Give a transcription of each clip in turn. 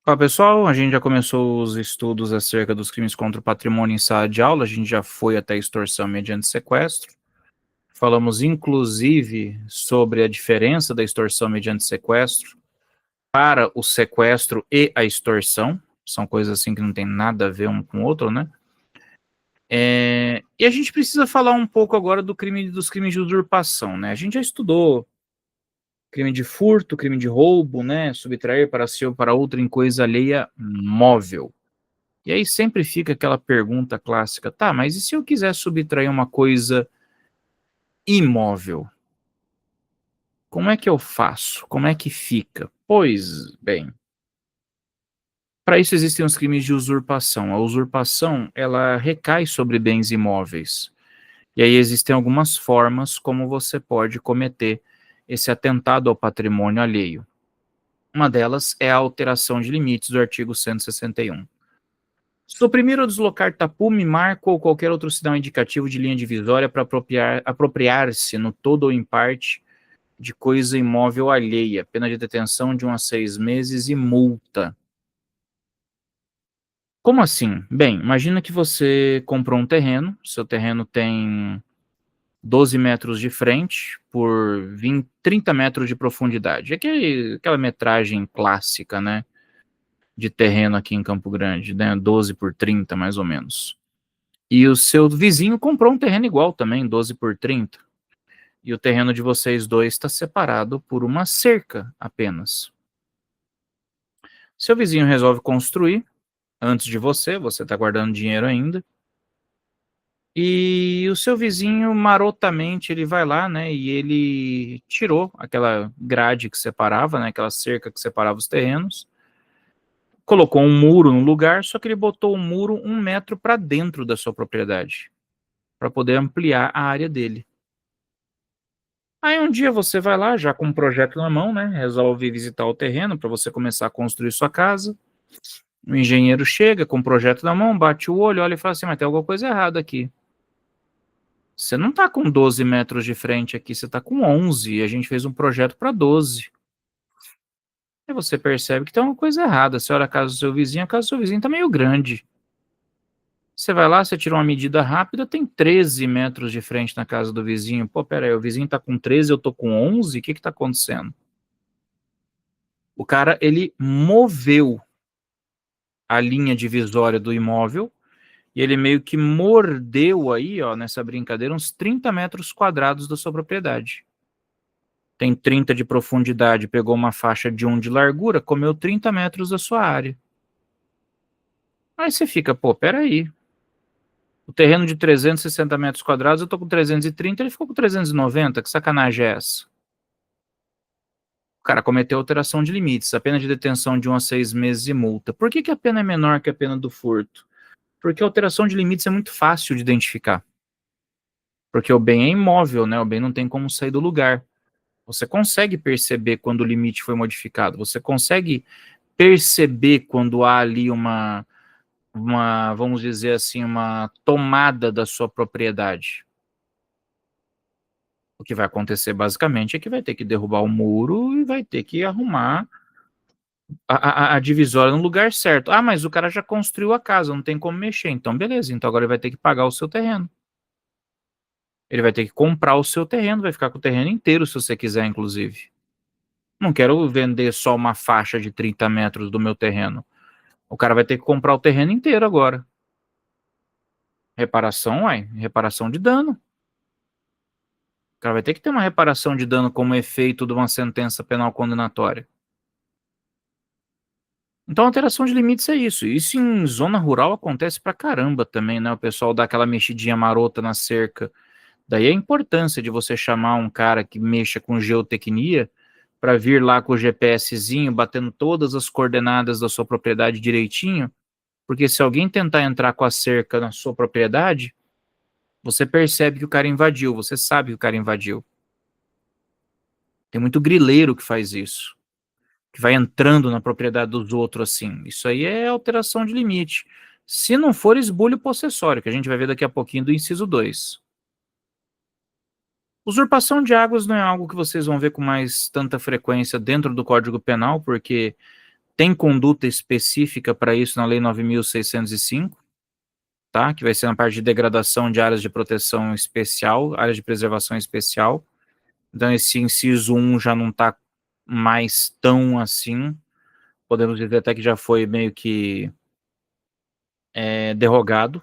Fala pessoal, a gente já começou os estudos acerca dos crimes contra o patrimônio em sala de aula, a gente já foi até extorsão mediante sequestro. Falamos inclusive sobre a diferença da extorsão mediante sequestro para o sequestro e a extorsão, são coisas assim que não tem nada a ver um com o outro, né? E a gente precisa falar um pouco agora dos crimes de usurpação, né? A gente já estudou crime de furto, crime de roubo, né? Subtrair para si ou para outra em coisa alheia móvel. E aí sempre fica aquela pergunta clássica, tá, mas e se eu quiser subtrair uma coisa imóvel? Como é que eu faço? Como é que fica? Pois bem, para isso existem os crimes de usurpação. A usurpação, ela recai sobre bens imóveis. E aí existem algumas formas como você pode cometer esse atentado ao patrimônio alheio. Uma delas é a alteração de limites do artigo 161. Suprimir ou deslocar tapume, marco ou qualquer outro sinal indicativo de linha divisória para apropriar-se no todo ou em parte de coisa imóvel alheia, pena de detenção de 1 a 6 meses e multa. Como assim? Bem, imagina que você comprou um terreno, seu terreno tem 12 metros de frente por 30 metros de profundidade. Aquela metragem clássica, né, de terreno aqui em Campo Grande, né, 12 por 30 mais ou menos. E o seu vizinho comprou um terreno igual também, 12 por 30. E o terreno de vocês dois está separado por uma cerca apenas. Seu vizinho resolve construir antes de você está guardando dinheiro ainda. E o seu vizinho, marotamente, ele vai lá, né, e ele tirou aquela grade que separava, né, aquela cerca que separava os terrenos, colocou um muro no lugar, só que ele botou o muro 1 metro para dentro da sua propriedade, para poder ampliar a área dele. Aí um dia você vai lá, já com um projeto na mão, né? Resolve visitar o terreno para você começar a construir sua casa. O engenheiro chega com o projeto na mão, bate o olho, olha e fala assim, mas tem alguma coisa errada aqui. Você não está com 12 metros de frente aqui, você está com 11 e a gente fez um projeto para 12. Aí você percebe que tem uma coisa errada. Você olha a casa do seu vizinho, a casa do seu vizinho está meio grande. Você vai lá, você tira uma medida rápida, tem 13 metros de frente na casa do vizinho. Pô, pera aí, o vizinho está com 13, eu estou com 11, o que está acontecendo? O cara, ele moveu a linha divisória do imóvel e ele meio que mordeu aí, ó, nessa brincadeira, uns 30 metros quadrados da sua propriedade. Tem 30 de profundidade, pegou uma faixa de 1 de largura, comeu 30 metros da sua área. Aí você fica, pô, peraí. O terreno de 360 metros quadrados, eu tô com 330, ele ficou com 390, que sacanagem é essa? O cara cometeu alteração de limites, a pena de detenção de 1 a 6 meses e multa. Por que a pena é menor que a pena do furto? Porque a alteração de limites é muito fácil de identificar. Porque o bem é imóvel, né? O bem não tem como sair do lugar. Você consegue perceber quando o limite foi modificado. Você consegue perceber quando há ali vamos dizer assim, uma tomada da sua propriedade. O que vai acontecer basicamente é que vai ter que derrubar o muro e vai ter que arrumar a divisória no lugar certo. Ah, mas o cara já construiu a casa, não tem como mexer. Então, beleza. Então agora ele vai ter que pagar o seu terreno. Ele vai ter que comprar o seu terreno, vai ficar com o terreno inteiro, se você quiser, inclusive. Não quero vender só uma faixa de 30 metros do meu terreno. O cara vai ter que comprar o terreno inteiro agora. Reparação, uai, reparação de dano. O cara vai ter que ter uma reparação de dano como efeito de uma sentença penal condenatória. Então, alteração de limites é isso. Isso em zona rural acontece pra caramba também, né? O pessoal dá aquela mexidinha marota na cerca. Daí a importância de você chamar um cara que mexa com geotecnia para vir lá com o GPSzinho, batendo todas as coordenadas da sua propriedade direitinho, porque se alguém tentar entrar com a cerca na sua propriedade, você percebe que o cara invadiu, você sabe que o cara invadiu. Tem muito grileiro que faz isso, que vai entrando na propriedade dos outros assim. Isso aí é alteração de limite. Se não for esbulho possessório, que a gente vai ver daqui a pouquinho do inciso 2. Usurpação de águas não é algo que vocês vão ver com mais tanta frequência dentro do Código Penal, porque Tem conduta específica para isso na Lei 9.605, tá? Que vai ser na parte de degradação de áreas de proteção especial, áreas de preservação especial. Então, esse inciso 1 já não está mais tão assim. Podemos dizer até que já foi meio que derrogado.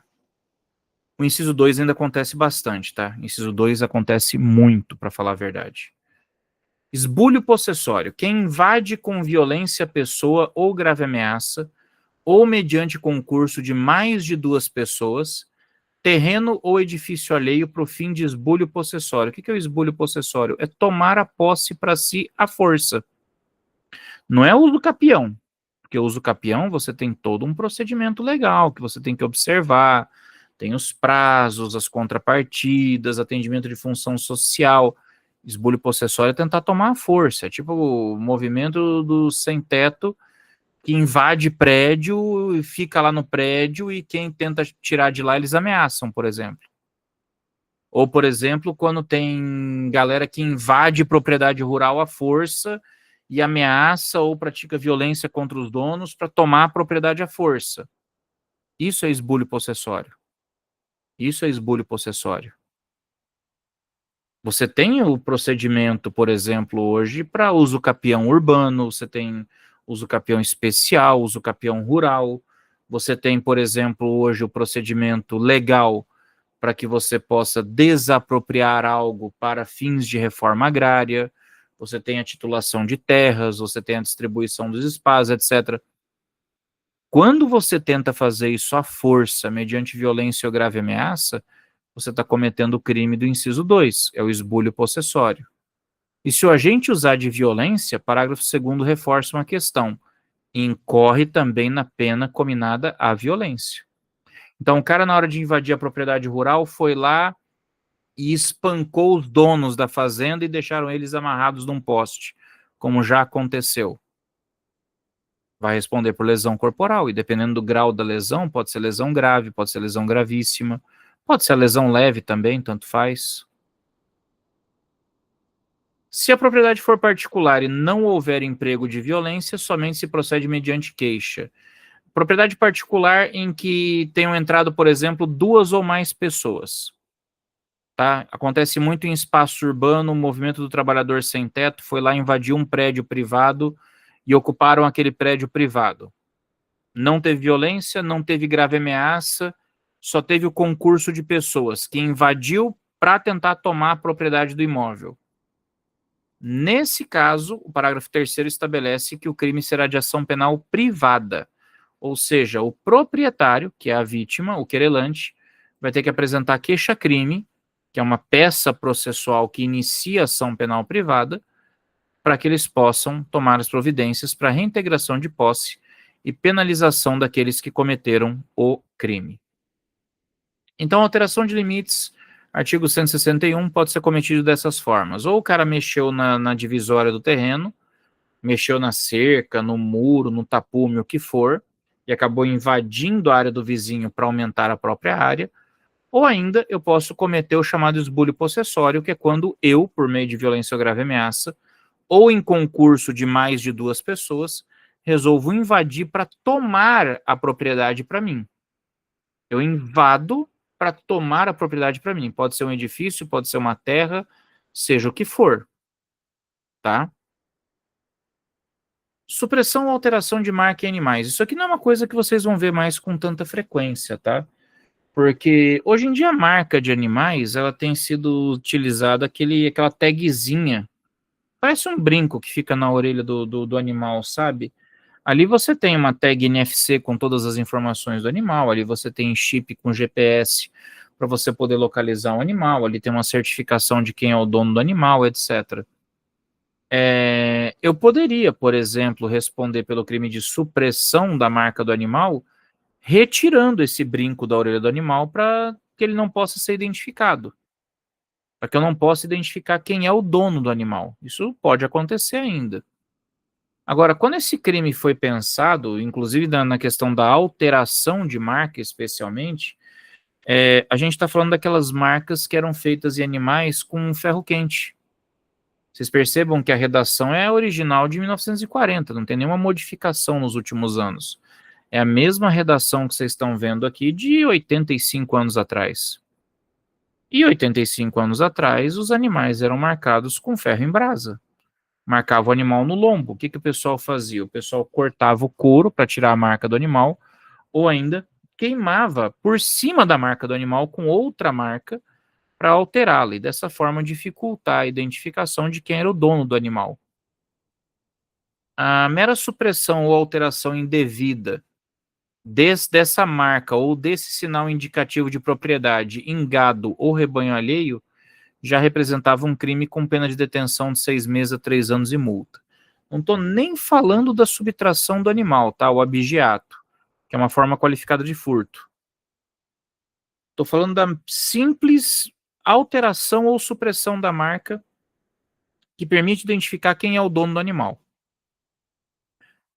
O inciso 2 ainda acontece bastante, tá? Inciso 2 acontece muito, para falar a verdade. Esbulho possessório. Quem invade com violência a pessoa ou grave ameaça, ou mediante concurso de mais de 2 pessoas, terreno ou edifício alheio para o fim de esbulho possessório. O que é o esbulho possessório? É tomar a posse para si à força. Não é uso capião, porque o uso capião você tem todo um procedimento legal que você tem que observar, tem os prazos, as contrapartidas, atendimento de função social. Esbulho possessório é tentar tomar a força, é tipo o movimento do sem-teto que invade prédio e fica lá no prédio e quem tenta tirar de lá eles ameaçam, por exemplo. Ou, por exemplo, quando tem galera que invade propriedade rural à força e ameaça ou pratica violência contra os donos para tomar a propriedade à força. Isso é esbulho possessório. Isso é esbulho possessório. Você tem o procedimento, por exemplo, hoje para uso capião urbano, você tem uso capião especial, uso capião rural, você tem, por exemplo, hoje o procedimento legal para que você possa desapropriar algo para fins de reforma agrária, você tem a titulação de terras, você tem a distribuição dos espaços, etc. Quando você tenta fazer isso à força, mediante violência ou grave ameaça, você está cometendo o crime do inciso 2, é o esbulho possessório. E se o agente usar de violência, parágrafo 2º reforça uma questão, incorre também na pena cominada à violência. Então, o cara, na hora de invadir a propriedade rural, foi lá e espancou os donos da fazenda e deixaram eles amarrados num poste, como já aconteceu. Vai responder por lesão corporal, e dependendo do grau da lesão, pode ser lesão grave, pode ser lesão gravíssima, pode ser lesão leve também, tanto faz. Se a propriedade for particular e não houver emprego de violência, somente se procede mediante queixa. Propriedade particular em que tenham entrado, por exemplo, 2 ou mais pessoas. Tá? Acontece muito em espaço urbano, o movimento do trabalhador sem teto foi lá invadir um prédio privado e ocuparam aquele prédio privado. Não teve violência, não teve grave ameaça, só teve o concurso de pessoas que invadiu para tentar tomar a propriedade do imóvel. Nesse caso, o parágrafo 3º estabelece que o crime será de ação penal privada, ou seja, o proprietário, que é a vítima, o querelante, vai ter que apresentar queixa-crime, que é uma peça processual que inicia a ação penal privada, para que eles possam tomar as providências para reintegração de posse e penalização daqueles que cometeram o crime. Então, alteração de limites, artigo 161, pode ser cometido dessas formas. Ou o cara mexeu na divisória do terreno, mexeu na cerca, no muro, no tapume, o que for, e acabou invadindo a área do vizinho para aumentar a própria área, ou ainda eu posso cometer o chamado esbulho possessório, que é quando eu, por meio de violência ou grave ameaça, ou em concurso de mais de 2 pessoas, resolvo invadir para tomar a propriedade para mim. Eu invado para tomar a propriedade para mim. Pode ser um edifício, pode ser uma terra, seja o que for. Tá? Supressão ou alteração de marca em animais. Isso aqui não é uma coisa que vocês vão ver mais com tanta frequência, tá? Porque hoje em dia a marca de animais, ela tem sido utilizada aquela tagzinha. Parece um brinco que fica na orelha do animal, sabe? Ali você tem uma tag NFC com todas as informações do animal, ali você tem chip com GPS para você poder localizar o animal, ali tem uma certificação de quem é o dono do animal, etc. Eu poderia, por exemplo, responder pelo crime de supressão da marca do animal, retirando esse brinco da orelha do animal para que ele não possa ser identificado. Para que eu não possa identificar quem é o dono do animal. Isso pode acontecer ainda. Agora, quando esse crime foi pensado, inclusive na questão da alteração de marca especialmente, a gente está falando daquelas marcas que eram feitas em animais com ferro quente. Vocês percebam que a redação é a original de 1940, não tem nenhuma modificação nos últimos anos. É a mesma redação que vocês estão vendo aqui de 85 anos atrás. E 85 anos atrás, os animais eram marcados com ferro em brasa. Marcava o animal no lombo. O que, que o pessoal fazia? O pessoal cortava o couro para tirar a marca do animal, ou ainda queimava por cima da marca do animal com outra marca para alterá-la, e dessa forma dificultar a identificação de quem era o dono do animal. A mera supressão ou alteração indevida dessa marca ou desse sinal indicativo de propriedade em gado ou rebanho alheio já representava um crime com pena de detenção de 6 meses a 3 anos e multa. Não estou nem falando da subtração do animal, tá? O abigeato, que é uma forma qualificada de furto. Estou falando da simples alteração ou supressão da marca que permite identificar quem é o dono do animal.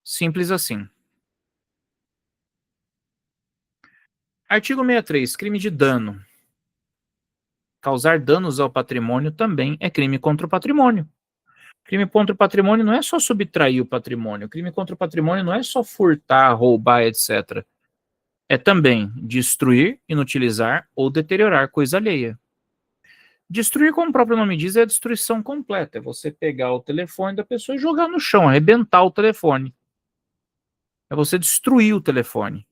Simples assim. Artigo 63. Crime de dano. Causar danos ao patrimônio também é crime contra o patrimônio. Crime contra o patrimônio não é só subtrair o patrimônio. Crime contra o patrimônio não é só furtar, roubar, etc. É também destruir, inutilizar ou deteriorar coisa alheia. Destruir, como o próprio nome diz, é a destruição completa. É você pegar o telefone da pessoa e jogar no chão, arrebentar o telefone. É você destruir o telefone.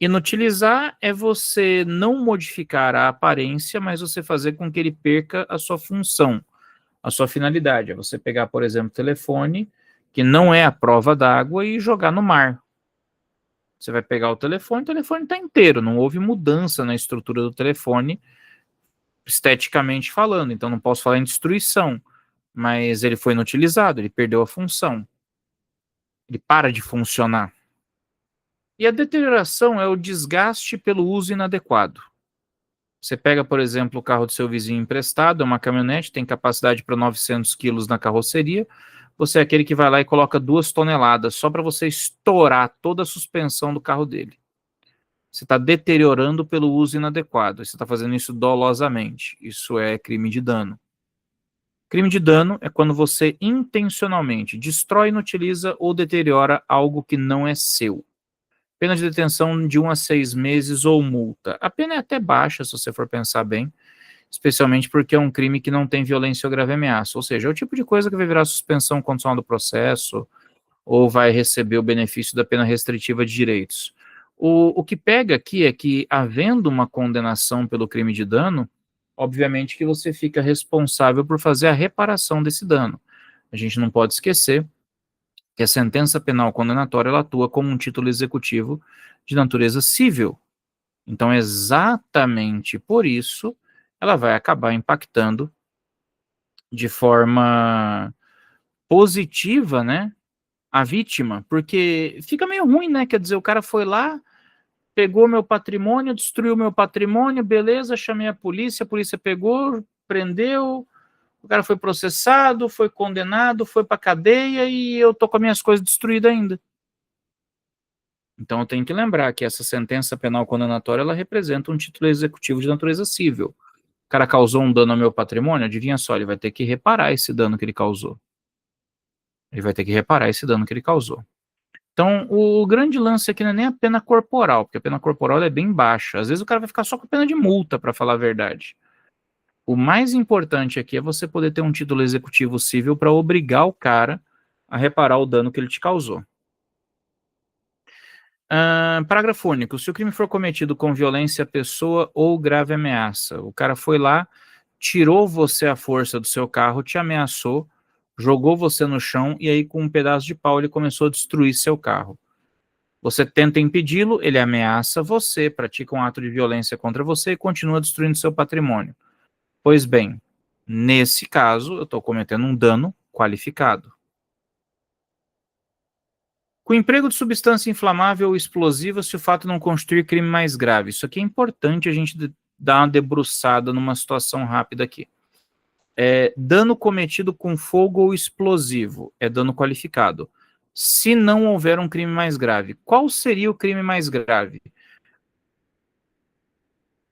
Inutilizar é você não modificar a aparência, mas você fazer com que ele perca a sua função, a sua finalidade. É você pegar, por exemplo, o telefone, que não é a prova d'água, e jogar no mar. Você vai pegar o telefone está inteiro, não houve mudança na estrutura do telefone, esteticamente falando, então não posso falar em destruição, mas ele foi inutilizado, ele perdeu a função, ele para de funcionar. E a deterioração é o desgaste pelo uso inadequado. Você pega, por exemplo, o carro do seu vizinho emprestado, é uma caminhonete, tem capacidade para 900 quilos na carroceria, você é aquele que vai lá e coloca 2 toneladas só para você estourar toda a suspensão do carro dele. Você está deteriorando pelo uso inadequado, você está fazendo isso dolosamente, isso é crime de dano. Crime de dano é quando você intencionalmente destrói, inutiliza ou deteriora algo que não é seu. Pena de detenção de 1 a 6 meses ou multa. A pena é até baixa, se você for pensar bem, especialmente porque é um crime que não tem violência ou grave ameaça. Ou seja, é o tipo de coisa que vai virar suspensão condicional do processo ou vai receber o benefício da pena restritiva de direitos. O que pega aqui é que, havendo uma condenação pelo crime de dano, obviamente que você fica responsável por fazer a reparação desse dano. A gente não pode esquecer que a sentença penal condenatória ela atua como um título executivo de natureza civil. Então, exatamente por isso, ela vai acabar impactando de forma positiva, né, a vítima, porque fica meio ruim, né? Quer dizer, o cara foi lá, pegou meu patrimônio, destruiu meu patrimônio, beleza, chamei a polícia pegou, prendeu, o cara foi processado, foi condenado, foi pra cadeia e eu tô com as minhas coisas destruídas ainda. Então eu tenho que lembrar que essa sentença penal condenatória, ela representa um título executivo de natureza civil. O cara causou um dano ao meu patrimônio, adivinha só, ele vai ter que reparar esse dano que ele causou. Ele vai ter que reparar esse dano que ele causou. Então, o grande lance aqui não é nem a pena corporal, porque a pena corporal é bem baixa. Às vezes o cara vai ficar só com a pena de multa, para falar a verdade. O mais importante aqui é você poder ter um título executivo civil para obrigar o cara a reparar o dano que ele te causou. Parágrafo único. Se o crime for cometido com violência à pessoa ou grave ameaça, o cara foi lá, tirou você à força do seu carro, te ameaçou, jogou você no chão e aí com um pedaço de pau ele começou a destruir seu carro. Você tenta impedi-lo, ele ameaça você, pratica um ato de violência contra você e continua destruindo seu patrimônio. Pois bem, nesse caso, eu estou cometendo um dano qualificado. Com emprego de substância inflamável ou explosiva, se o fato não constituir crime mais grave. Isso aqui é importante a gente dar uma debruçada numa situação rápida aqui. Dano cometido com fogo ou explosivo é dano qualificado. Se não houver um crime mais grave, qual seria o crime mais grave?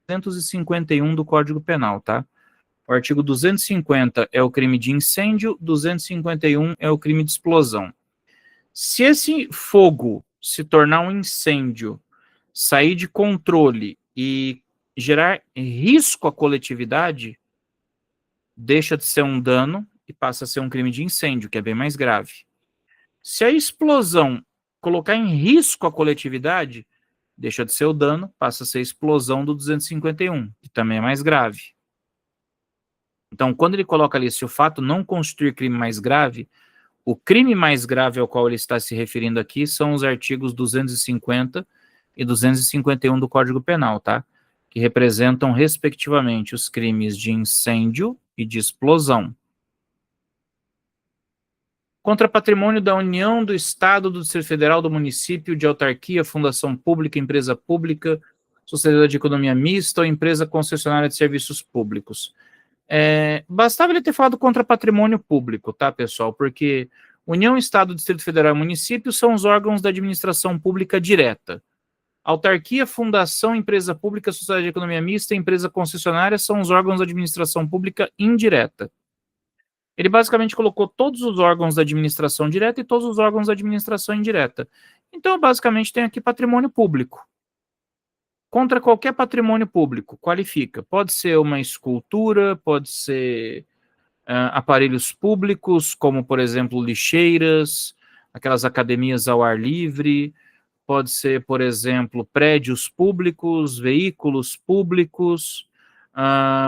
251 do Código Penal, tá? O artigo 250 é o crime de incêndio, 251 é o crime de explosão. Se esse fogo se tornar um incêndio, sair de controle e gerar risco à coletividade, deixa de ser um dano e passa a ser um crime de incêndio, que é bem mais grave. Se a explosão colocar em risco a coletividade, deixa de ser o dano, passa a ser a explosão do 251, que também é mais grave. Então, quando ele coloca ali, se o fato não constituir crime mais grave, o crime mais grave ao qual ele está se referindo aqui são os artigos 250 e 251 do Código Penal, tá? Que representam, respectivamente, os crimes de incêndio e de explosão. Contra patrimônio da União, do Estado, do Distrito Federal, do município, de autarquia, fundação pública, empresa pública, sociedade de economia mista ou empresa concessionária de serviços públicos. Bastava ele ter falado contra patrimônio público, tá, pessoal? Porque União, Estado, Distrito Federal e município são os órgãos da administração pública direta. Autarquia, fundação, empresa pública, sociedade de economia mista e empresa concessionária são os órgãos da administração pública indireta. Ele basicamente colocou todos os órgãos da administração direta e todos os órgãos da administração indireta. Então, basicamente, tem aqui patrimônio público. Contra qualquer patrimônio público, qualifica. Pode ser uma escultura, pode ser aparelhos públicos, como, por exemplo, lixeiras, aquelas academias ao ar livre, pode ser, por exemplo, prédios públicos, veículos públicos,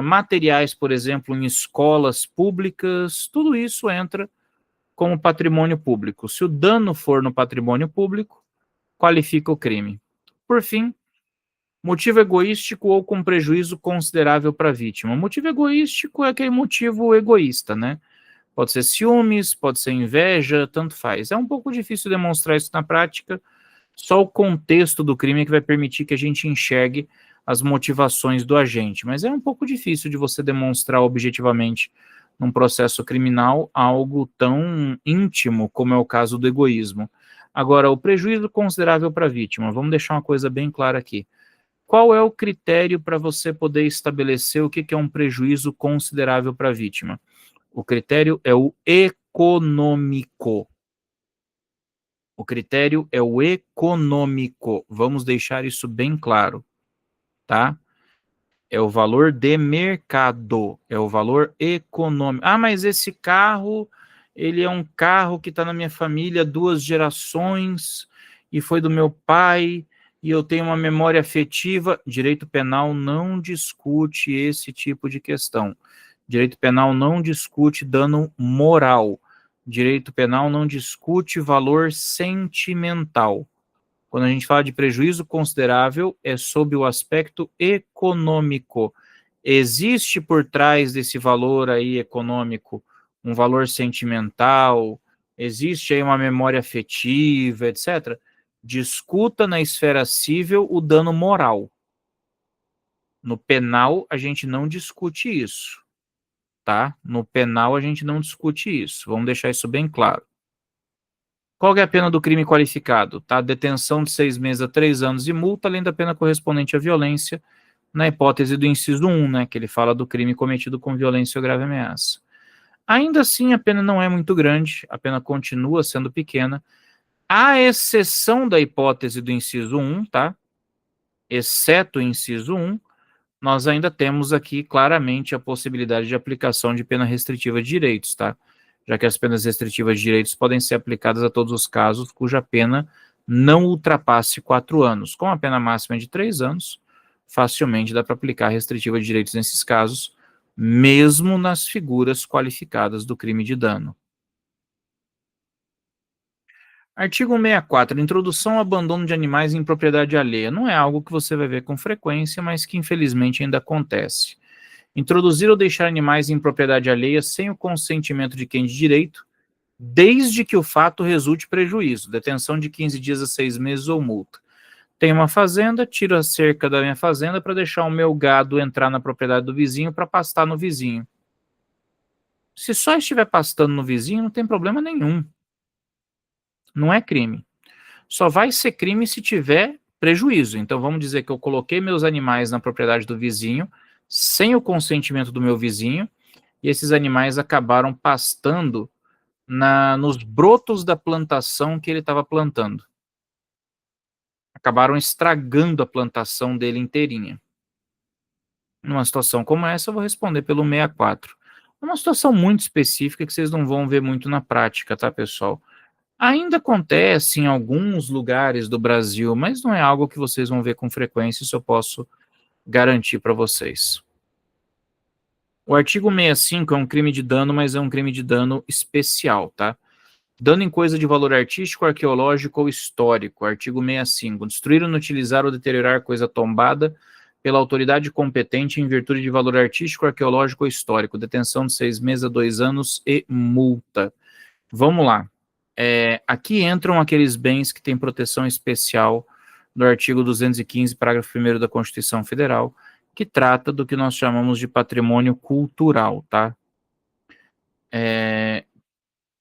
materiais, por exemplo, em escolas públicas, tudo isso entra como patrimônio público. Se o dano for no patrimônio público, qualifica o crime. Por fim, motivo egoístico ou com prejuízo considerável para a vítima. O motivo egoístico é aquele motivo egoísta, né? Pode ser ciúmes, pode ser inveja, tanto faz. É um pouco difícil demonstrar isso na prática, só o contexto do crime é que vai permitir que a gente enxergue as motivações do agente, mas é um pouco difícil de você demonstrar objetivamente num processo criminal algo tão íntimo como é o caso do egoísmo. Agora, o prejuízo considerável para a vítima, vamos deixar uma coisa bem clara aqui. Qual é o critério para você poder estabelecer o que é um prejuízo considerável para a vítima? O critério é o econômico. O critério é o econômico. Vamos deixar isso bem claro, tá? É o valor de mercado, é o valor econômico. Ah, mas esse carro, ele é um carro que está na minha família 2 gerações e foi do meu pai e eu tenho uma memória afetiva. Direito penal não discute esse tipo de questão. Direito penal não discute dano moral. Direito penal não discute valor sentimental. Quando a gente fala de prejuízo considerável, é sob o aspecto econômico. Existe por trás desse valor aí econômico um valor sentimental, existe aí uma memória afetiva, etc. Discuta na esfera civil o dano moral. No penal, a gente não discute isso, tá? No penal, a gente não discute isso. Vamos deixar isso bem claro. Qual é a pena do crime qualificado? Tá? Detenção de 6 meses a 3 anos e multa, além da pena correspondente à violência, na hipótese do inciso 1, né, que ele fala do crime cometido com violência ou grave ameaça. Ainda assim, a pena não é muito grande, a pena continua sendo pequena, à exceção da hipótese do inciso 1, tá? Exceto o inciso 1, nós ainda temos aqui claramente a possibilidade de aplicação de pena restritiva de direitos, tá? Já que as penas restritivas de direitos podem ser aplicadas a todos os casos cuja pena não ultrapasse 4 anos. Com a pena máxima de 3 anos, facilmente dá para aplicar restritiva de direitos nesses casos, mesmo nas figuras qualificadas do crime de dano. Artigo 164. Introdução ao abandono de animais em propriedade alheia. Não é algo que você vai ver com frequência, mas que infelizmente ainda acontece. Introduzir ou deixar animais em propriedade alheia sem o consentimento de quem de direito, desde que o fato resulte prejuízo, detenção de 15 dias a 6 meses ou multa. Tenho uma fazenda, tiro a cerca da minha fazenda para deixar o meu gado entrar na propriedade do vizinho para pastar no vizinho. Se só estiver pastando no vizinho, não tem problema nenhum. Não é crime. Só vai ser crime se tiver prejuízo. Então vamos dizer que eu coloquei meus animais na propriedade do vizinho sem o consentimento do meu vizinho, e esses animais acabaram pastando nos brotos da plantação que ele estava plantando. Acabaram estragando a plantação dele inteirinha. Numa situação como essa, eu vou responder pelo 64. É uma situação muito específica que vocês não vão ver muito na prática, tá, pessoal? Ainda acontece em alguns lugares do Brasil, mas não é algo que vocês vão ver com frequência, isso eu posso garantir para vocês. O artigo 65 é um crime de dano, mas é um crime de dano especial, tá? Dano em coisa de valor artístico, arqueológico ou histórico. Artigo 65. Destruir, inutilizar ou deteriorar coisa tombada pela autoridade competente em virtude de valor artístico, arqueológico ou histórico. Detenção de 6 meses a 2 anos e multa. Vamos lá. Aqui entram aqueles bens que têm proteção especial do artigo 215, parágrafo 1º da Constituição Federal, que trata do que nós chamamos de patrimônio cultural, tá?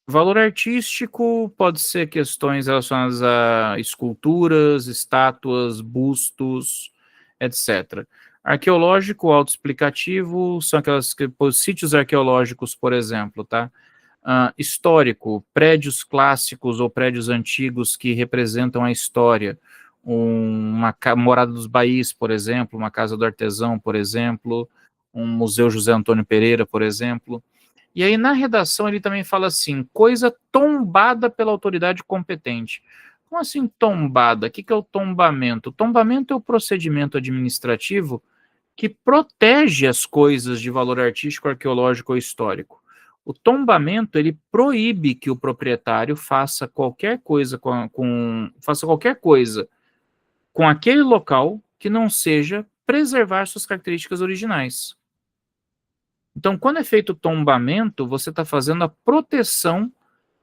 Valor artístico pode ser questões relacionadas a esculturas, estátuas, bustos, etc. Arqueológico, autoexplicativo, são aquelas sítios arqueológicos, por exemplo, tá? Histórico, prédios clássicos ou prédios antigos que representam a história. Uma Morada dos Baís, por exemplo, uma Casa do Artesão, por exemplo, um Museu José Antônio Pereira, por exemplo. E aí, na redação, ele também fala assim, coisa tombada pela autoridade competente. Como assim tombada? O que é o tombamento? O tombamento é o procedimento administrativo que protege as coisas de valor artístico, arqueológico ou histórico. O tombamento, ele proíbe que o proprietário faça qualquer coisa com aquele local que não seja preservar suas características originais. Então, quando é feito o tombamento, você está fazendo a proteção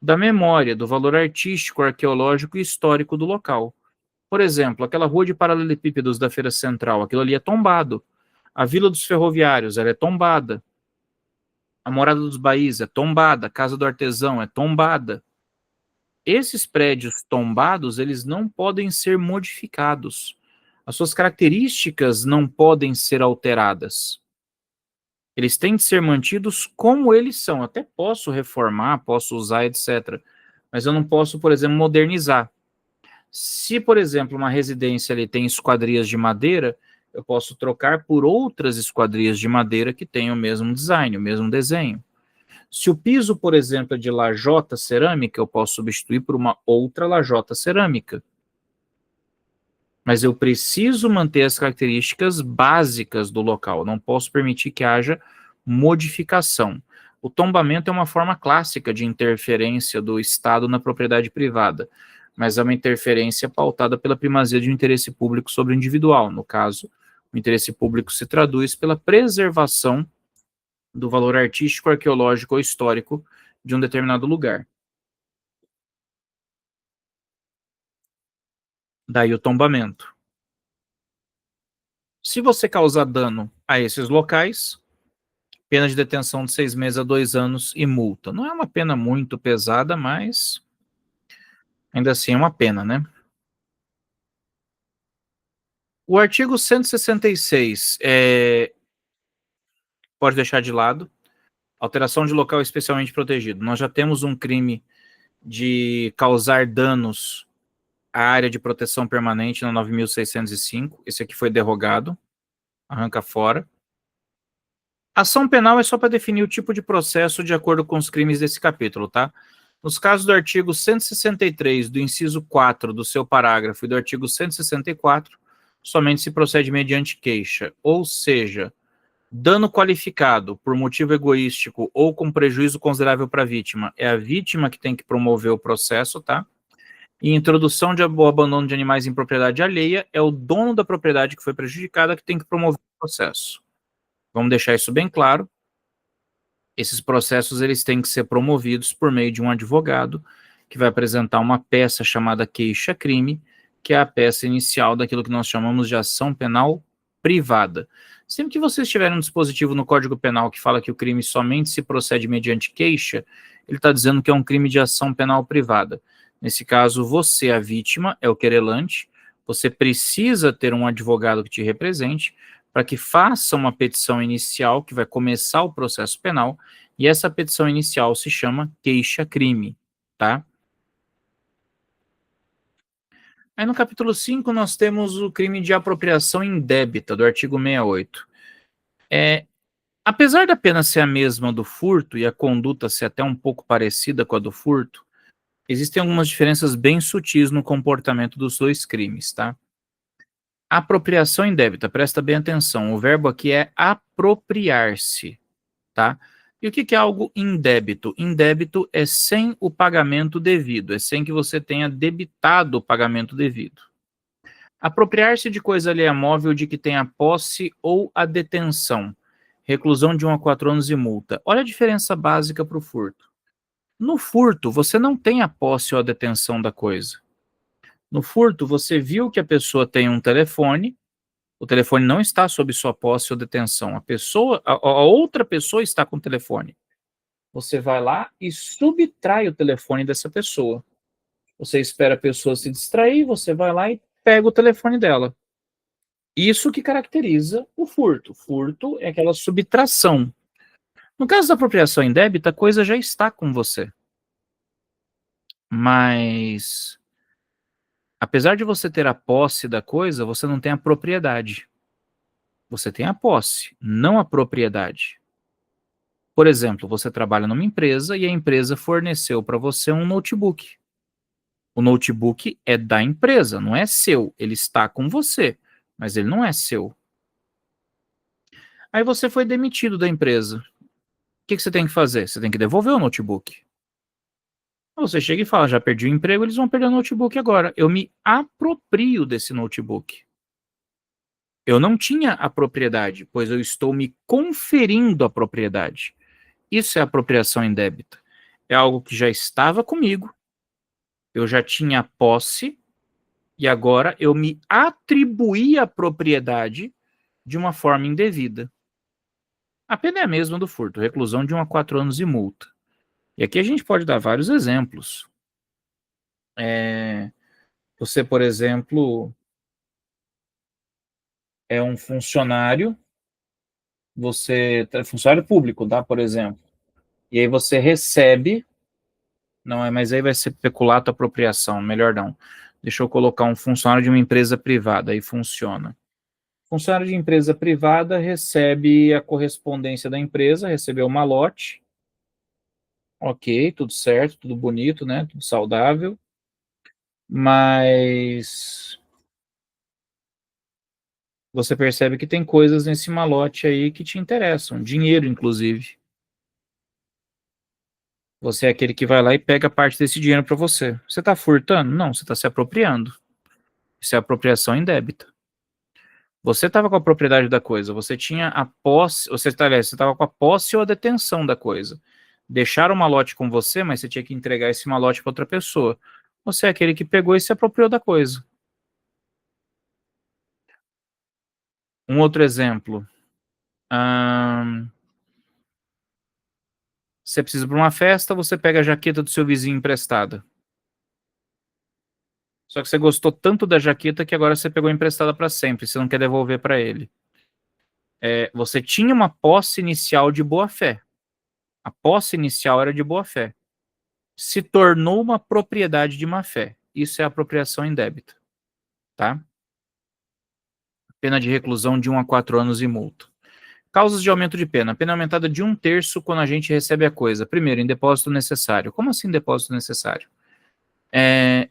da memória, do valor artístico, arqueológico e histórico do local. Por exemplo, aquela rua de paralelepípedos da Feira Central, aquilo ali é tombado. A Vila dos Ferroviários, ela é tombada. A Morada dos Baís é tombada. A Casa do Artesão é tombada. Esses prédios tombados, eles não podem ser modificados. As suas características não podem ser alteradas. Eles têm de ser mantidos como eles são. Até posso reformar, posso usar, etc. Mas eu não posso, por exemplo, modernizar. Se, por exemplo, uma residência ali tem esquadrias de madeira, eu posso trocar por outras esquadrias de madeira que tenham o mesmo design, o mesmo desenho. Se o piso, por exemplo, é de lajota cerâmica, eu posso substituir por uma outra lajota cerâmica. Mas eu preciso manter as características básicas do local, não posso permitir que haja modificação. O tombamento é uma forma clássica de interferência do Estado na propriedade privada, mas é uma interferência pautada pela primazia de um interesse público sobre o individual. No caso, o interesse público se traduz pela preservação do valor artístico, arqueológico ou histórico de um determinado lugar. Daí o tombamento. Se você causar dano a esses locais, pena de detenção de 6 meses a 2 anos e multa. Não é uma pena muito pesada, mas ainda assim é uma pena, né? O artigo 166 pode deixar de lado. Alteração de local especialmente protegido. Nós já temos um crime de causar danos à área de proteção permanente na 9.605. Esse aqui foi derrogado. Arranca fora. Ação penal é só para definir o tipo de processo de acordo com os crimes desse capítulo, tá? Nos casos do artigo 163, do inciso 4 do seu parágrafo, e do artigo 164, somente se procede mediante queixa, ou seja, dano qualificado por motivo egoístico ou com prejuízo considerável para a vítima, é a vítima que tem que promover o processo, tá? E introdução de abandono de animais em propriedade alheia, é o dono da propriedade que foi prejudicada que tem que promover o processo. Vamos deixar isso bem claro. Esses processos eles têm que ser promovidos por meio de um advogado que vai apresentar uma peça chamada queixa-crime, que é a peça inicial daquilo que nós chamamos de ação penal privada. Sempre que vocês tiverem um dispositivo no Código Penal que fala que o crime somente se procede mediante queixa, ele está dizendo que é um crime de ação penal privada. Nesse caso, você, a vítima, é o querelante, você precisa ter um advogado que te represente, para que faça uma petição inicial que vai começar o processo penal, e essa petição inicial se chama queixa-crime, tá? Aí no capítulo 5 nós temos o crime de apropriação indébita, do artigo 68. Apesar da pena ser a mesma do furto e a conduta ser até um pouco parecida com a do furto, existem algumas diferenças bem sutis no comportamento dos dois crimes, tá? Apropriação indébita, presta bem atenção, o verbo aqui é apropriar-se, tá? E o que é algo indébito? Indébito é sem o pagamento devido, é sem que você tenha debitado o pagamento devido. Apropriar-se de coisa alheia móvel de que tenha posse ou a detenção. Reclusão de 1 a 4 anos e multa. Olha a diferença básica para o furto. No furto, você não tem a posse ou a detenção da coisa. No furto, você viu que a pessoa tem um telefone, o telefone não está sob sua posse ou detenção. A outra pessoa está com o telefone. Você vai lá e subtrai o telefone dessa pessoa. Você espera a pessoa se distrair, você vai lá e pega o telefone dela. Isso que caracteriza o furto. Furto é aquela subtração. No caso da apropriação indébita, a coisa já está com você. Mas, apesar de você ter a posse da coisa, você não tem a propriedade. Você tem a posse, não a propriedade. Por exemplo, você trabalha numa empresa e a empresa forneceu para você um notebook. O notebook é da empresa, não é seu. Ele está com você, mas ele não é seu. Aí você foi demitido da empresa. O que você tem que fazer? Você tem que devolver o notebook. Você chega e fala, já perdi o emprego, eles vão perder o notebook agora. Eu me aproprio desse notebook. Eu não tinha a propriedade, pois eu estou me conferindo a propriedade. Isso é apropriação indébita. É algo que já estava comigo, eu já tinha posse, e agora eu me atribuí a propriedade de uma forma indevida. A pena é a mesma do furto, reclusão de 1 a 4 anos e multa. E aqui a gente pode dar vários exemplos. Você, por exemplo, é um funcionário, você é funcionário público, tá? Por exemplo. E aí você recebe, não é, mas aí vai ser peculato apropriação, melhor não. Deixa eu colocar um funcionário de uma empresa privada, aí funciona. Funcionário de empresa privada recebe a correspondência da empresa, recebeu o malote, ok, tudo certo, tudo bonito, né? Tudo saudável, mas você percebe que tem coisas nesse malote aí que te interessam, dinheiro, inclusive. Você é aquele que vai lá e pega parte desse dinheiro para você. Você está furtando? Não, você está se apropriando. Isso é apropriação indébita. Você estava com a propriedade da coisa, você tinha a posse, você estava com a posse ou a detenção da coisa. Deixaram o malote com você, mas você tinha que entregar esse malote para outra pessoa. Você é aquele que pegou e se apropriou da coisa. Um outro exemplo. Você precisa para uma festa, você pega a jaqueta do seu vizinho emprestada. Só que você gostou tanto da jaqueta que agora você pegou emprestada para sempre, você não quer devolver para ele. Você tinha uma posse inicial de boa-fé. A posse inicial era de boa-fé. Se tornou uma propriedade de má-fé. Isso é apropriação indébita. Tá? Pena de reclusão de 1 a 4 anos e multa. Causas de aumento de pena. Pena aumentada de 1/3 quando a gente recebe a coisa. Primeiro, em depósito necessário. Como assim depósito necessário?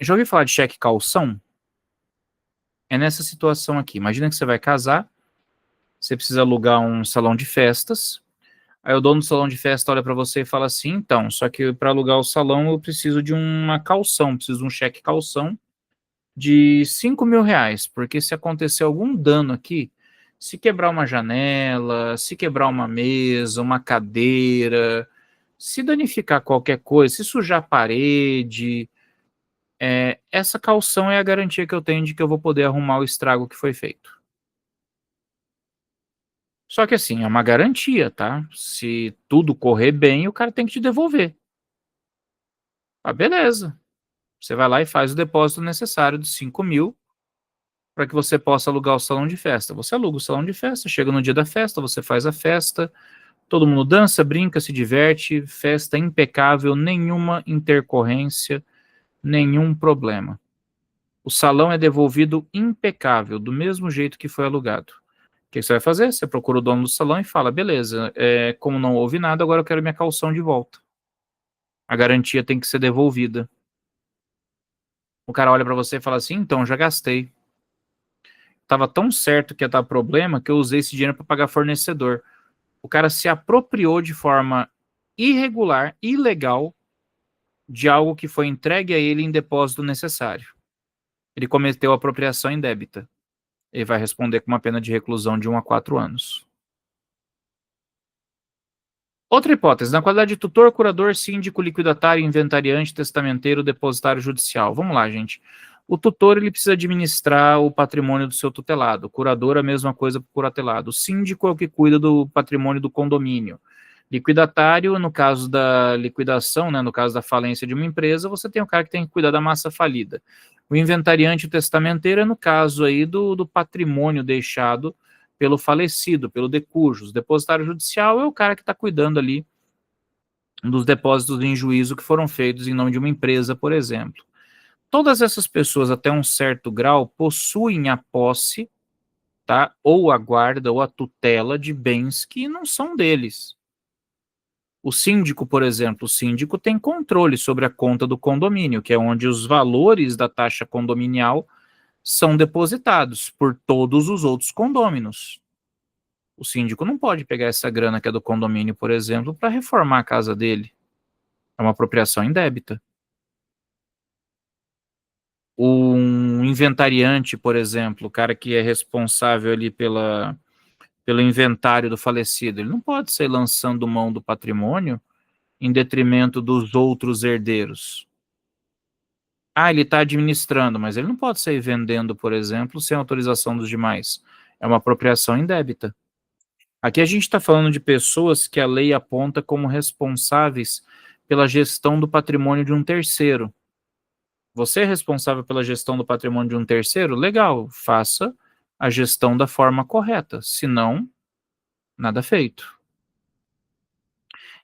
Já ouviu falar de cheque calção? É nessa situação aqui. Imagina que você vai casar, você precisa alugar um salão de festas, aí o dono do salão de festa olha para você e fala assim, então, só que para alugar o salão eu preciso de uma calção, preciso de um cheque calção de R$ 5.000, porque se acontecer algum dano aqui, se quebrar uma janela, se quebrar uma mesa, uma cadeira, se danificar qualquer coisa, se sujar a parede, essa calção é a garantia que eu tenho de que eu vou poder arrumar o estrago que foi feito. Só que assim, é uma garantia, tá? Se tudo correr bem, o cara tem que te devolver. Ah, beleza. Você vai lá e faz o depósito necessário de 5.000 para que você possa alugar o salão de festa. Você aluga o salão de festa, chega no dia da festa, você faz a festa, todo mundo dança, brinca, se diverte, festa impecável, nenhuma intercorrência, nenhum problema. O salão é devolvido impecável, do mesmo jeito que foi alugado. O que você vai fazer? Você procura o dono do salão e fala, beleza, como não houve nada, agora eu quero minha caução de volta. A garantia tem que ser devolvida. O cara olha para você e fala assim, então, já gastei. Tava tão certo que ia dar problema que eu usei esse dinheiro para pagar fornecedor. O cara se apropriou de forma irregular, ilegal, de algo que foi entregue a ele em depósito necessário. Ele cometeu apropriação indébita. Ele vai responder com uma pena de reclusão de 1 a 4 anos. Outra hipótese, na qualidade de tutor, curador, síndico, liquidatário, inventariante, testamenteiro, depositário judicial. Vamos lá, gente. O tutor, ele precisa administrar o patrimônio do seu tutelado. O curador, a mesma coisa para o curatelado. O síndico é o que cuida do patrimônio do condomínio. Liquidatário, no caso da liquidação, né, no caso da falência de uma empresa, você tem o cara que tem que cuidar da massa falida. O inventariante e o testamenteiro é no caso aí do patrimônio deixado pelo falecido, pelo decujus. O depositário judicial é o cara que está cuidando ali dos depósitos em juízo que foram feitos em nome de uma empresa, por exemplo. Todas essas pessoas, até um certo grau, possuem a posse, tá? Ou a guarda ou a tutela de bens que não são deles. O síndico, por exemplo, o síndico tem controle sobre a conta do condomínio, que é onde os valores da taxa condominial são depositados por todos os outros condôminos. O síndico não pode pegar essa grana que é do condomínio, por exemplo, para reformar a casa dele. É uma apropriação indébita. Um inventariante, por exemplo, o cara que é responsável ali pelo inventário do falecido, ele não pode sair lançando mão do patrimônio em detrimento dos outros herdeiros. Ah, ele está administrando, mas ele não pode sair vendendo, por exemplo, sem autorização dos demais. É uma apropriação indébita. Aqui a gente está falando de pessoas que a lei aponta como responsáveis pela gestão do patrimônio de um terceiro. Você é responsável pela gestão do patrimônio de um terceiro? Legal, faça a gestão da forma correta. Se não, nada feito.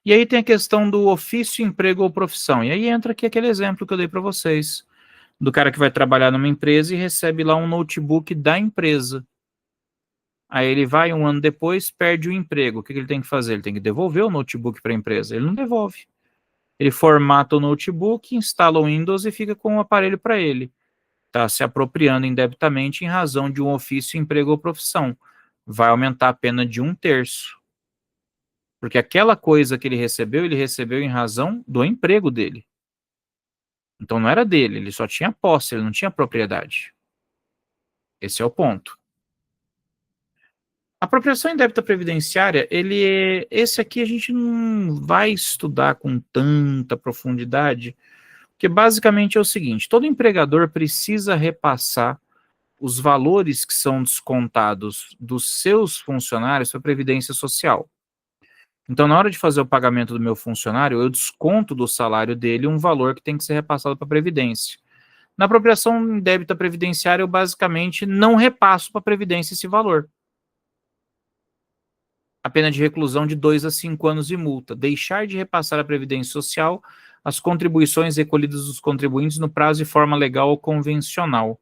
E aí tem a questão do ofício, emprego ou profissão. E aí entra aqui aquele exemplo que eu dei para vocês, do cara que vai trabalhar numa empresa e recebe lá um notebook da empresa. Aí ele vai, 1 ano depois, perde o emprego. O que ele tem que fazer? Ele tem que devolver o notebook para a empresa. Ele não devolve. Ele formata o notebook, instala o Windows e fica com o aparelho para ele. Está se apropriando indebitamente em razão de um ofício, emprego ou profissão. Vai aumentar a pena de 1/3. Porque aquela coisa que ele recebeu em razão do emprego dele. Então não era dele, ele só tinha posse, ele não tinha propriedade. Esse é o ponto. A apropriação indébita previdenciária, esse aqui a gente não vai estudar com tanta profundidade, porque basicamente é o seguinte, todo empregador precisa repassar os valores que são descontados dos seus funcionários para a Previdência Social. Então, na hora de fazer o pagamento do meu funcionário, eu desconto do salário dele um valor que tem que ser repassado para a Previdência. Na apropriação indébita previdenciária, eu basicamente não repasso para a Previdência esse valor. A pena de reclusão de 2 a 5 anos de multa. Deixar de repassar à Previdência Social as contribuições recolhidas dos contribuintes no prazo e forma legal ou convencional.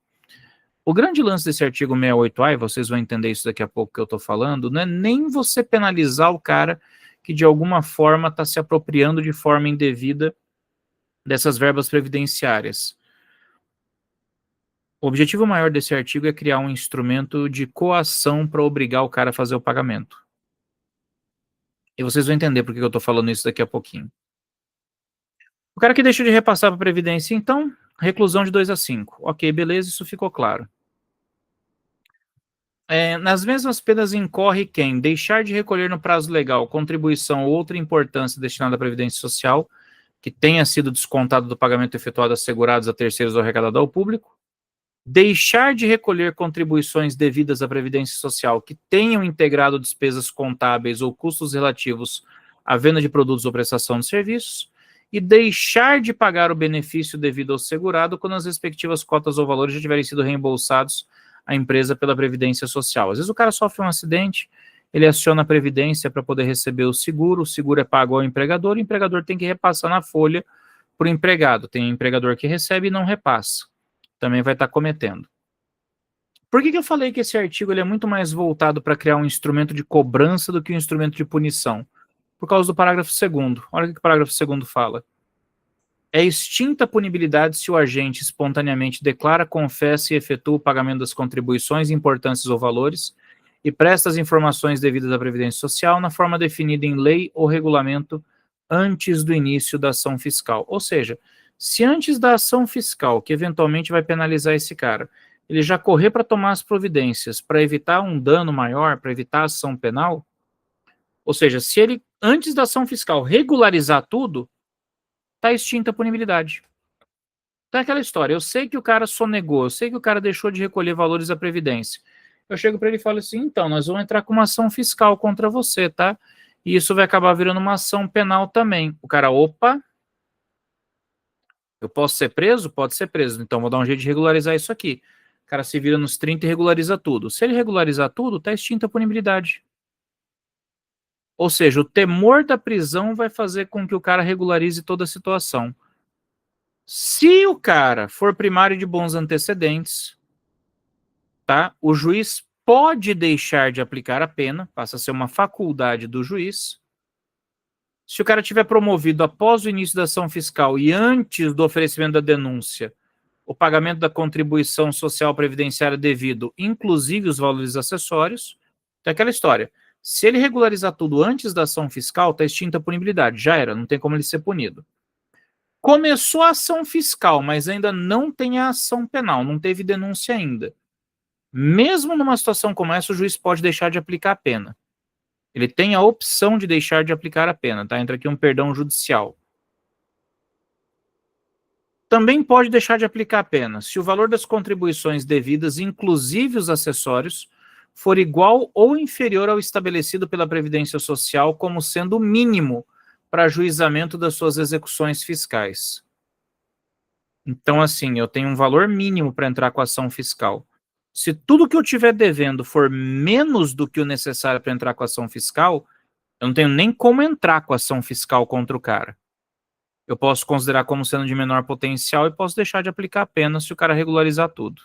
O grande lance desse artigo 68A, e vocês vão entender isso daqui a pouco que eu estou falando, não é nem você penalizar o cara que de alguma forma está se apropriando de forma indevida dessas verbas previdenciárias. O objetivo maior desse artigo é criar um instrumento de coação para obrigar o cara a fazer o pagamento. E vocês vão entender por que eu estou falando isso daqui a pouquinho. O cara que deixou de repassar para a Previdência, então, reclusão de 2 a 5. Ok, beleza, isso ficou claro. Nas mesmas penas incorre quem deixar de recolher no prazo legal contribuição ou outra importância destinada à Previdência Social, que tenha sido descontado do pagamento efetuado a segurados, a terceiros ou arrecadado ao público, deixar de recolher contribuições devidas à Previdência Social que tenham integrado despesas contábeis ou custos relativos à venda de produtos ou prestação de serviços, e deixar de pagar o benefício devido ao segurado quando as respectivas cotas ou valores já tiverem sido reembolsados a empresa pela Previdência Social. Às vezes o cara sofre um acidente, ele aciona a Previdência para poder receber o seguro é pago ao empregador, o empregador tem que repassar na folha para o empregado. Tem empregador que recebe e não repassa. Também vai estar cometendo. Por que eu falei que esse artigo ele é muito mais voltado para criar um instrumento de cobrança do que um instrumento de punição? Por causa do parágrafo 2º. Olha o que o parágrafo 2º fala. É extinta a punibilidade se o agente espontaneamente declara, confessa e efetua o pagamento das contribuições, importâncias ou valores e presta as informações devidas à Previdência Social na forma definida em lei ou regulamento antes do início da ação fiscal. Ou seja, se antes da ação fiscal, que eventualmente vai penalizar esse cara, ele já correr para tomar as providências para evitar um dano maior, para evitar a ação penal, ou seja, se ele, antes da ação fiscal, regularizar tudo, está extinta a punibilidade. Então é aquela história, eu sei que o cara sonegou, eu sei que o cara deixou de recolher valores da Previdência. Eu chego para ele e falo assim, então, nós vamos entrar com uma ação fiscal contra você, tá? E isso vai acabar virando uma ação penal também. O cara, opa, eu posso ser preso? Pode ser preso. Então vou dar um jeito de regularizar isso aqui. O cara se vira nos 30 e regulariza tudo. Se ele regularizar tudo, está extinta a punibilidade. Ou seja, o temor da prisão vai fazer com que o cara regularize toda a situação. Se o cara for primário de bons antecedentes, tá? O juiz pode deixar de aplicar a pena, passa a ser uma faculdade do juiz. Se o cara tiver promovido após o início da ação fiscal e antes do oferecimento da denúncia, o pagamento da contribuição social previdenciária devido, inclusive os valores acessórios, tem aquela história. Se ele regularizar tudo antes da ação fiscal, está extinta a punibilidade. Já era, não tem como ele ser punido. Começou a ação fiscal, mas ainda não tem a ação penal, não teve denúncia ainda. Mesmo numa situação como essa, o juiz pode deixar de aplicar a pena. Ele tem a opção de deixar de aplicar a pena, tá? Entra aqui um perdão judicial. Também pode deixar de aplicar a pena se o valor das contribuições devidas, inclusive os acessórios, for igual ou inferior ao estabelecido pela Previdência Social como sendo o mínimo para ajuizamento das suas execuções fiscais. Então, assim, eu tenho um valor mínimo para entrar com a ação fiscal. Se tudo que eu tiver devendo for menos do que o necessário para entrar com a ação fiscal, eu não tenho nem como entrar com a ação fiscal contra o cara. Eu posso considerar como sendo de menor potencial e posso deixar de aplicar a pena se o cara regularizar tudo.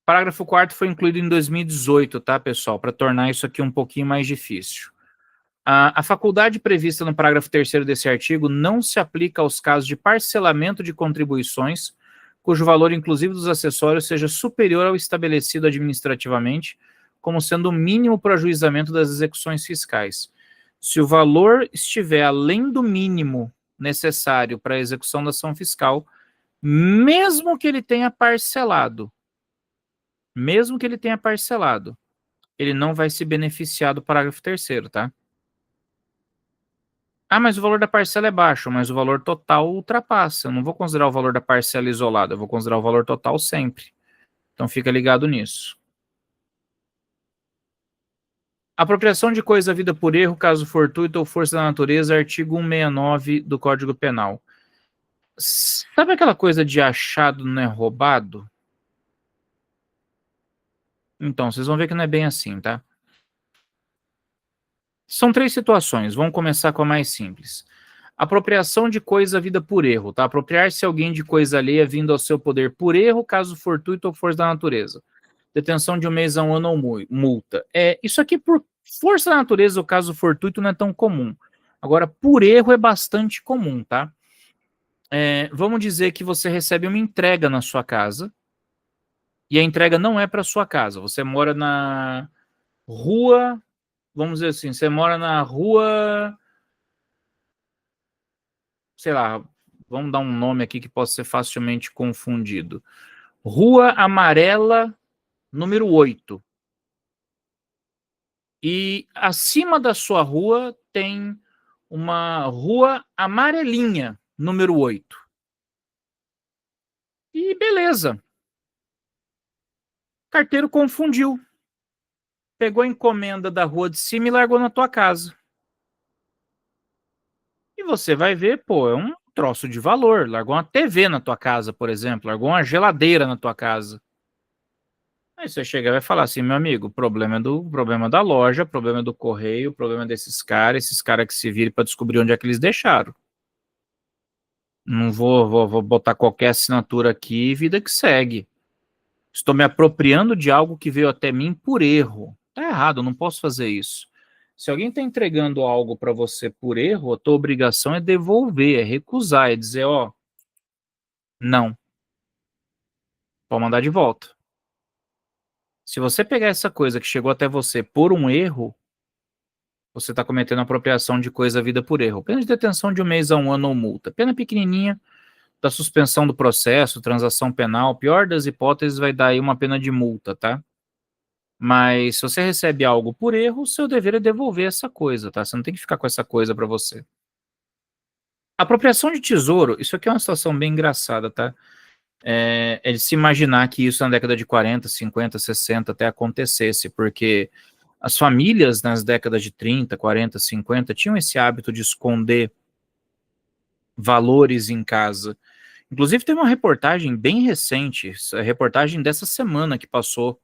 Parágrafo 4º foi incluído em 2018, tá, pessoal? Para tornar isso aqui um pouquinho mais difícil. A faculdade prevista no parágrafo 3º desse artigo não se aplica aos casos de parcelamento de contribuições, cujo valor inclusive dos acessórios seja superior ao estabelecido administrativamente, como sendo o mínimo para o ajuizamento das execuções fiscais. Se o valor estiver além do mínimo necessário para a execução da ação fiscal, mesmo que ele tenha parcelado, ele não vai se beneficiar do parágrafo 3º, tá? Ah, mas o valor da parcela é baixo, mas o valor total ultrapassa. Eu não vou considerar o valor da parcela isolado, eu vou considerar o valor total sempre. Então fica ligado nisso. Apropriação de coisa vida por erro, caso fortuito ou força da natureza, artigo 169 do Código Penal. Sabe aquela coisa de achado não é roubado? Então, vocês vão ver que não é bem assim, tá? São 3 situações, vamos começar com a mais simples. Apropriação de coisa vida por erro, tá? Apropriar-se alguém de coisa alheia vindo ao seu poder por erro, caso fortuito ou força da natureza. Detenção de 1 mês a 1 ano ou multa. Isso aqui por força da natureza ou caso fortuito não é tão comum. Agora, por erro é bastante comum, tá? Vamos dizer que você recebe uma entrega na sua casa e a entrega não é para sua casa. Você mora na rua, vamos dizer assim, você mora na rua, sei lá, vamos dar um nome aqui que possa ser facilmente confundido. Rua Amarela, número 8. E acima da sua rua tem uma Rua Amarelinha, número 8. E beleza. O carteiro confundiu. Pegou a encomenda da rua de cima e largou na tua casa. E você vai ver, pô, é um troço de valor, largou uma TV na tua casa, por exemplo, largou uma geladeira na tua casa. Aí você chega e vai falar assim, meu amigo, o problema da loja, o problema do correio, o problema desses caras, esses caras que se virem para descobrir onde é que eles deixaram. Não vou botar qualquer assinatura aqui e vida que segue. Estou me apropriando de algo que veio até mim por erro. Tá errado, eu não posso fazer isso. Se alguém está entregando algo para você por erro, a tua obrigação é devolver, é recusar, é dizer, ó, não, pode mandar de volta. Se você pegar essa coisa que chegou até você por um erro, você está cometendo apropriação de coisa vida por erro. Pena de detenção de 1 mês a 1 ano ou multa. Pena pequenininha da suspensão do processo, transação penal. Pior das hipóteses, vai dar aí uma pena de multa, tá? Mas se você recebe algo por erro, seu dever é devolver essa coisa, tá? Você não tem que ficar com essa coisa para você. Apropriação de tesouro, isso aqui é uma situação bem engraçada, tá? É de se imaginar que isso na década de 40, 50, 60 até acontecesse, porque as famílias nas décadas de 30, 40, 50 tinham esse hábito de esconder valores em casa. Inclusive, teve uma reportagem bem recente, a reportagem dessa semana que passou,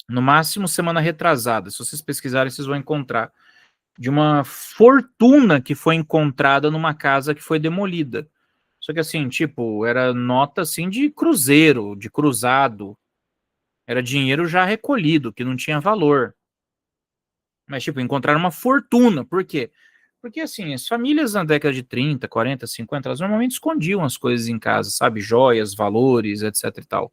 no máximo semana retrasada. Se vocês pesquisarem, vocês vão encontrar, de uma fortuna que foi encontrada numa casa que foi demolida. Só que assim, tipo, era nota assim de cruzeiro, de cruzado. Era dinheiro já recolhido, que não tinha valor. Mas, tipo, encontraram uma fortuna. Por quê? Porque, assim, as famílias na década de 30, 40, 50, elas normalmente escondiam as coisas em casa, sabe? Joias, valores, etc e tal.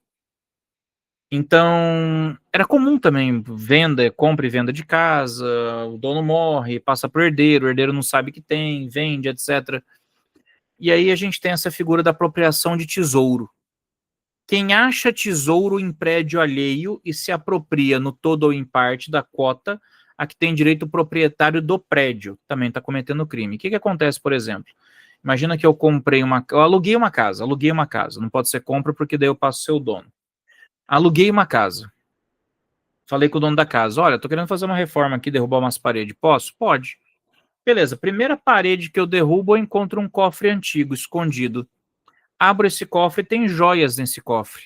Então, era comum também venda, compra e venda de casa, o dono morre, passa para o herdeiro não sabe que tem, vende, etc. E aí a gente tem essa figura da apropriação de tesouro. Quem acha tesouro em prédio alheio e se apropria no todo ou em parte da cota a que tem direito o proprietário do prédio, também está cometendo crime. O que acontece, por exemplo? Imagina que eu aluguei uma casa, não pode ser compra porque daí eu passo seu dono. Aluguei uma casa. Falei com o dono da casa, olha, tô querendo fazer uma reforma aqui, derrubar umas paredes, posso? Pode. Beleza, primeira parede que eu derrubo, eu encontro um cofre antigo, escondido. Abro esse cofre e tem joias nesse cofre.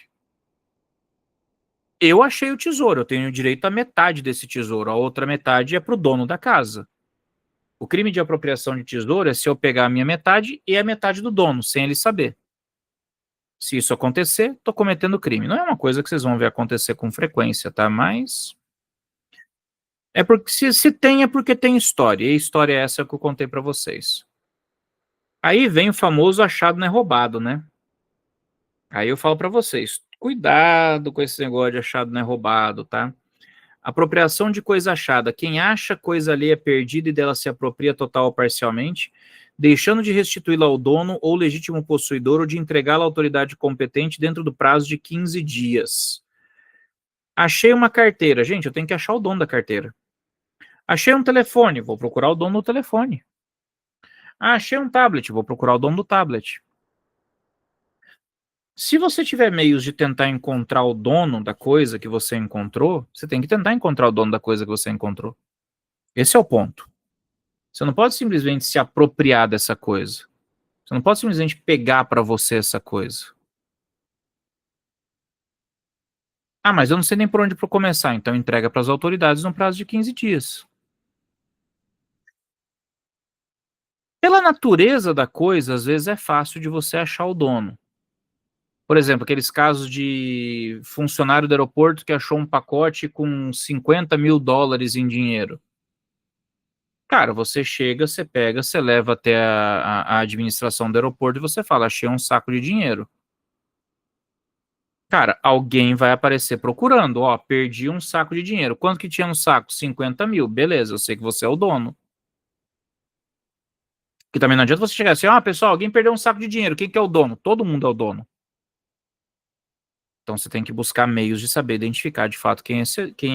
Eu achei o tesouro, eu tenho direito à metade desse tesouro, a outra metade é pro dono da casa. O crime de apropriação de tesouro é se eu pegar a minha metade e a metade do dono, sem ele saber. Se isso acontecer, tô cometendo crime. Não é uma coisa que vocês vão ver acontecer com frequência, tá? Mas é porque se tem é porque tem história. E a história é essa que eu contei para vocês. Aí vem o famoso achado não é roubado, né? Aí eu falo para vocês, cuidado com esse negócio de achado não é roubado, tá? Apropriação de coisa achada. Quem acha coisa alheia perdida e dela se apropria total ou parcialmente, deixando de restituí-la ao dono ou legítimo possuidor ou de entregá-la à autoridade competente dentro do prazo de 15 dias. Achei uma carteira. Gente, eu tenho que achar o dono da carteira. Achei um telefone. Vou procurar o dono do telefone. Achei um tablet. Vou procurar o dono do tablet. Se você tiver meios de tentar encontrar o dono da coisa que você encontrou, você tem que tentar encontrar o dono da coisa que você encontrou. Esse é o ponto. Você não pode simplesmente se apropriar dessa coisa. Você não pode simplesmente pegar para você essa coisa. Ah, mas eu não sei nem por onde começar, então entrega para as autoridades no prazo de 15 dias. Pela natureza da coisa, às vezes é fácil de você achar o dono. Por exemplo, aqueles casos de funcionário do aeroporto que achou um pacote com 50 mil dólares em dinheiro. Cara, você chega, você pega, você leva até a administração do aeroporto e você fala, achei um saco de dinheiro. Cara, alguém vai aparecer procurando, ó, perdi um saco de dinheiro. Quanto que tinha no saco? 50 mil. Beleza, eu sei que você é o dono. Porque também não adianta você chegar assim, pessoal, alguém perdeu um saco de dinheiro, quem que é o dono? Todo mundo é o dono. Então você tem que buscar meios de saber identificar de fato quem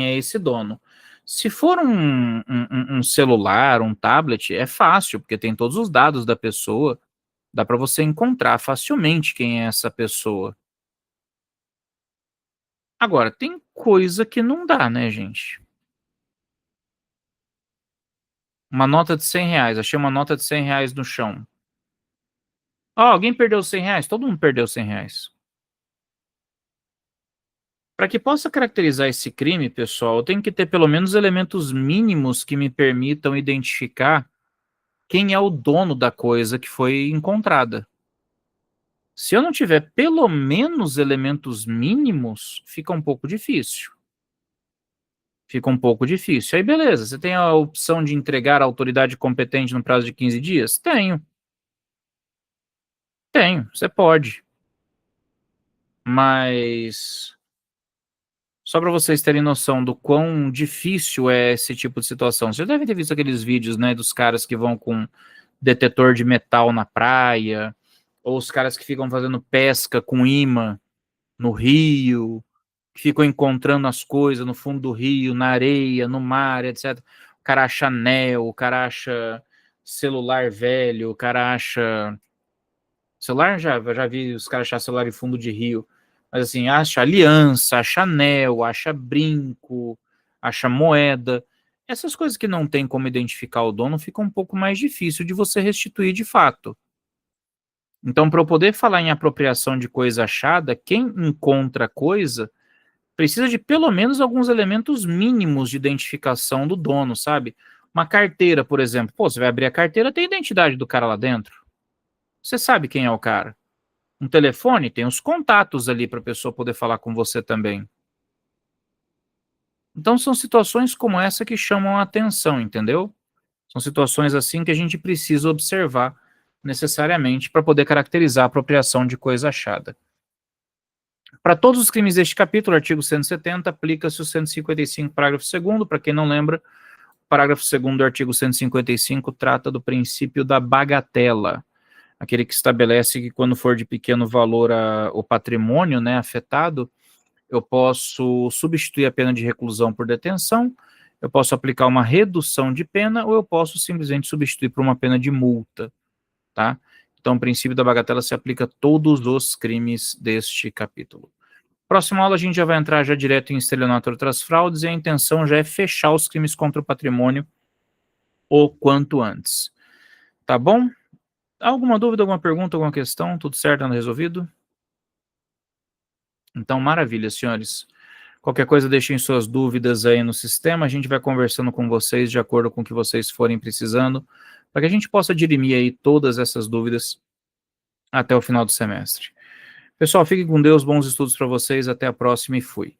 é esse dono. Se for um celular, um tablet, é fácil, porque tem todos os dados da pessoa, dá para você encontrar facilmente quem é essa pessoa. Agora, tem coisa que não dá, né, gente? Uma nota de 100 reais, achei uma nota de 100 reais no chão. Ó, alguém perdeu R$ 100? Todo mundo perdeu R$ 100. Para que possa caracterizar esse crime, pessoal, eu tenho que ter pelo menos elementos mínimos que me permitam identificar quem é o dono da coisa que foi encontrada. Se eu não tiver pelo menos elementos mínimos, fica um pouco difícil. Fica um pouco difícil. Aí, beleza, você tem a opção de entregar à autoridade competente no prazo de 15 dias? Tenho, você pode. Mas só para vocês terem noção do quão difícil é esse tipo de situação. Vocês devem ter visto aqueles vídeos, né, dos caras que vão com detetor de metal na praia, ou os caras que ficam fazendo pesca com imã no rio, que ficam encontrando as coisas no fundo do rio, na areia, no mar, etc. O cara acha anel, o cara acha celular velho, o cara acha... Celular já vi os caras achar celular em fundo de rio. Mas assim, acha aliança, acha anel, acha brinco, acha moeda. Essas coisas que não tem como identificar o dono fica um pouco mais difícil de você restituir de fato. Então, para eu poder falar em apropriação de coisa achada, quem encontra a coisa precisa de pelo menos alguns elementos mínimos de identificação do dono, sabe? Uma carteira, por exemplo. Pô, você vai abrir a carteira, tem a identidade do cara lá dentro. Você sabe quem é o cara. Um telefone tem os contatos ali para a pessoa poder falar com você também. Então são situações como essa que chamam a atenção, entendeu? São situações assim que a gente precisa observar necessariamente para poder caracterizar a apropriação de coisa achada. Para todos os crimes deste capítulo, artigo 170, aplica-se o 155, parágrafo 2º. Para quem não lembra, o parágrafo 2º do artigo 155 trata do princípio da bagatela, aquele que estabelece que quando for de pequeno valor o patrimônio, né, afetado, eu posso substituir a pena de reclusão por detenção, eu posso aplicar uma redução de pena ou eu posso simplesmente substituir por uma pena de multa, tá? Então, o princípio da bagatela se aplica a todos os crimes deste capítulo. Próxima aula a gente já vai entrar já direto em estelionato e outras fraudes e a intenção já é fechar os crimes contra o patrimônio o quanto antes. Tá bom? Alguma dúvida, alguma pergunta, alguma questão? Tudo certo, anda resolvido? Então, maravilha, senhores. Qualquer coisa, deixem suas dúvidas aí no sistema, a gente vai conversando com vocês de acordo com o que vocês forem precisando, para que a gente possa dirimir aí todas essas dúvidas até o final do semestre. Pessoal, fiquem com Deus, bons estudos para vocês, até a próxima e fui.